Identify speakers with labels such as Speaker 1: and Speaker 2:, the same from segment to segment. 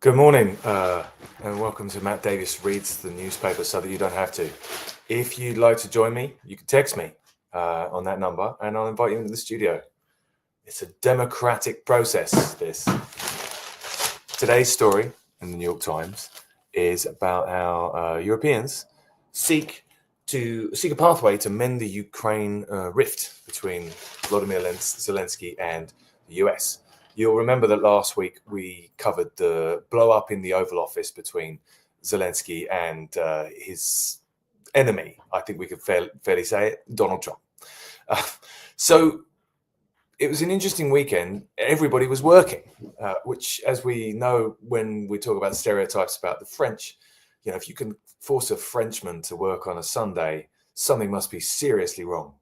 Speaker 1: Good morning, and welcome to Matt Davis Reads the Newspaper so that you don't have to. If you'd like to join me, you can text me on that number and I'll invite you into the studio. It's a democratic process, this. Today's story in the New York Times is about how Europeans seek a pathway to mend the Ukraine rift between Volodymyr Zelensky and the US. You'll remember that last week we covered the blow-up in the Oval Office between Zelensky and his enemy, I think we could fairly say it, Donald Trump. So it was an interesting weekend. Everybody was working, which, as we know when we talk about stereotypes about the French, if you can force a Frenchman to work on a Sunday, something must be seriously wrong.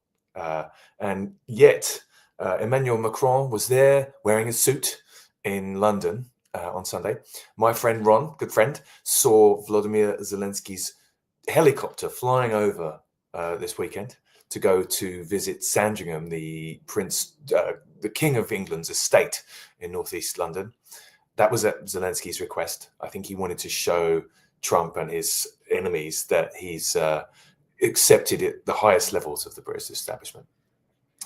Speaker 1: And yet, Emmanuel Macron was there wearing a suit in London on Sunday. My friend Ron, good friend, saw Volodymyr Zelensky's helicopter flying over this weekend to go to visit Sandringham, the King of England's estate in northeast London. That was at Zelensky's request. I think he wanted to show Trump and his enemies that he's accepted at the highest levels of the British establishment.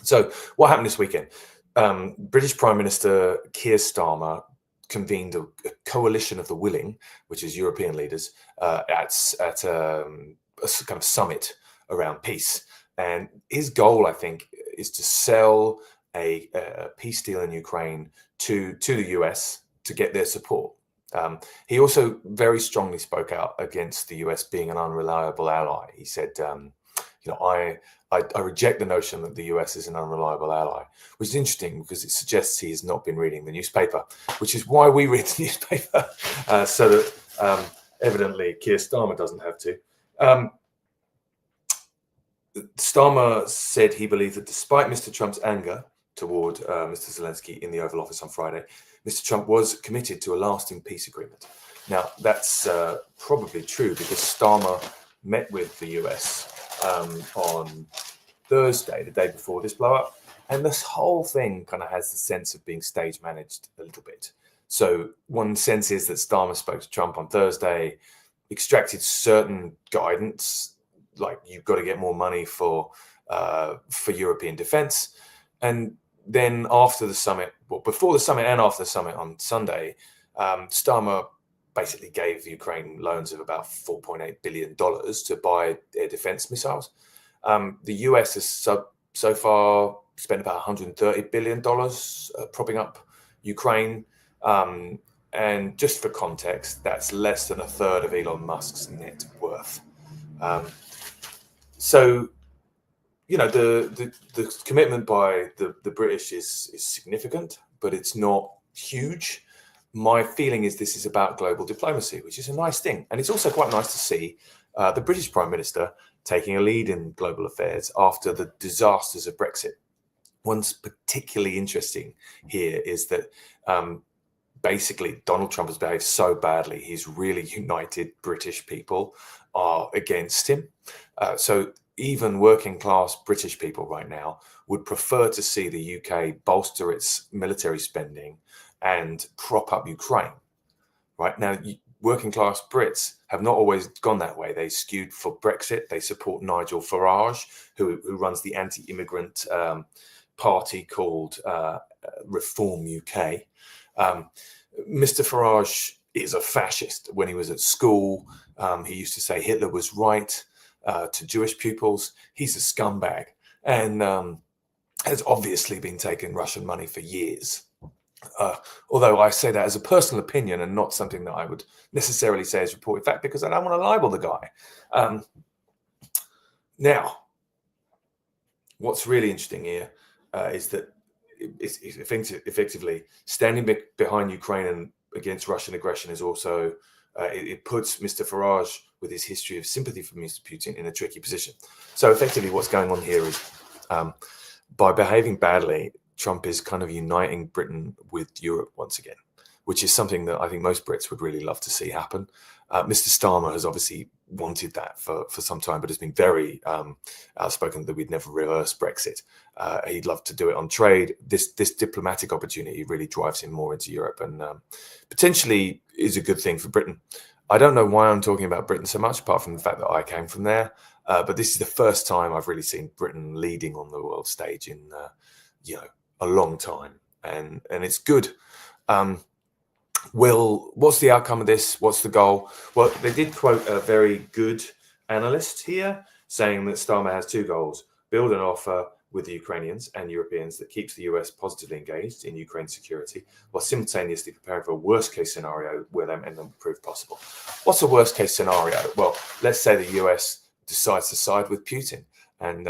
Speaker 1: So what happened this weekend? British Prime Minister Keir Starmer convened a coalition of the willing, which is European leaders, at a kind of summit around peace. And his goal, I think, is to sell a peace deal in Ukraine to the US to get their support. He also very strongly spoke out against the US being an unreliable ally. He said, I reject the notion that the US is an unreliable ally, which is interesting because it suggests he has not been reading the newspaper, which is why we read the newspaper, so that evidently Keir Starmer doesn't have to. Starmer said he believed that despite Mr. Trump's anger toward Mr. Zelensky in the Oval Office on Friday, Mr. Trump was committed to a lasting peace agreement. Now, that's probably true because Starmer met with the US on Thursday, the day before this blow-up, and this whole thing kind of has the sense of being stage managed a little bit. So one sense is that Starmer spoke to Trump on Thursday, extracted certain guidance, like you've got to get more money for European defense, and then after the summit, well, before the summit and after the summit on Sunday, Starmer basically gave Ukraine loans of about $4.8 billion to buy air defense missiles. The US has so far spent about $130 billion propping up Ukraine. And just for context, that's less than a third of Elon Musk's net worth. So, the commitment by the British is significant, but it's not huge. My feeling is this is about global diplomacy, which is a nice thing. And it's also quite nice to see the British Prime Minister taking a lead in global affairs after the disasters of Brexit. What's particularly interesting here is that basically Donald Trump has behaved so badly. He's really united British people are against him. So even working class British people right now would prefer to see the UK bolster its military spending and prop up Ukraine. Right now, working class Brits have not always gone that way. They skewed for Brexit. They support Nigel Farage, who runs the anti-immigrant party called Reform UK. Mr. Farage is a fascist. When he was at school, he used to say Hitler was right to Jewish pupils. He's a scumbag and has obviously been taking Russian money for years. Although I say that as a personal opinion and not something that I would necessarily say as reported fact, because I don't want to libel the guy. Now, what's really interesting here is that it's effectively standing behind Ukraine and against Russian aggression is also, it puts Mr. Farage, with his history of sympathy for Mr. Putin, in a tricky position. So effectively what's going on here is by behaving badly, Trump is kind of uniting Britain with Europe once again. which is something that I think most Brits would really love to see happen. Mr. Starmer has obviously wanted that for some time, but has been very outspoken that we'd never reverse Brexit. He'd love to do it on trade. This diplomatic opportunity really drives him more into Europe, and potentially is a good thing for Britain. I don't know why I'm talking about Britain so much, apart from the fact that I came from there. But this is the first time I've really seen Britain leading on the world stage in a long time, and it's good. What's the outcome of this? What's the goal? Well, they did quote a very good analyst here saying that Starmer has two goals: build an offer with the Ukrainians and Europeans that keeps the US positively engaged in Ukraine's security, while simultaneously preparing for a worst-case scenario where that may not prove possible. What's a worst-case scenario? Well, let's say the US decides to side with Putin and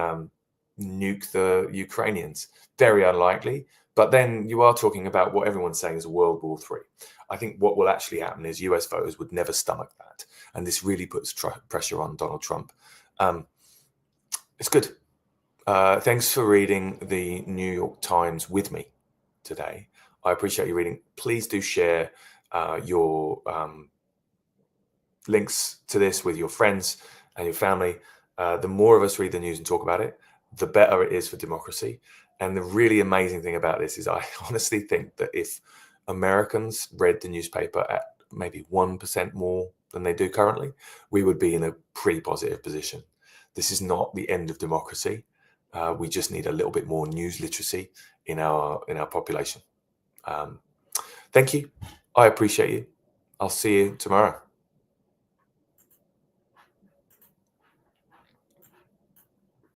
Speaker 1: nuke the Ukrainians. Very unlikely. But then you are talking about what everyone's saying is a World War III. I think what will actually happen is US voters would never stomach that. And this really puts pressure on Donald Trump. It's good. Thanks for reading the New York Times with me today. I appreciate you reading. Please do share your links to this with your friends and your family. The more of us read the news and talk about it, the better it is for democracy. And the really amazing thing about this is I honestly think that if Americans read the newspaper at maybe 1% more than they do currently, we would be in a pretty positive position. This is not the end of democracy. We just need a little bit more news literacy in our population. Thank you. I appreciate you. I'll see you tomorrow.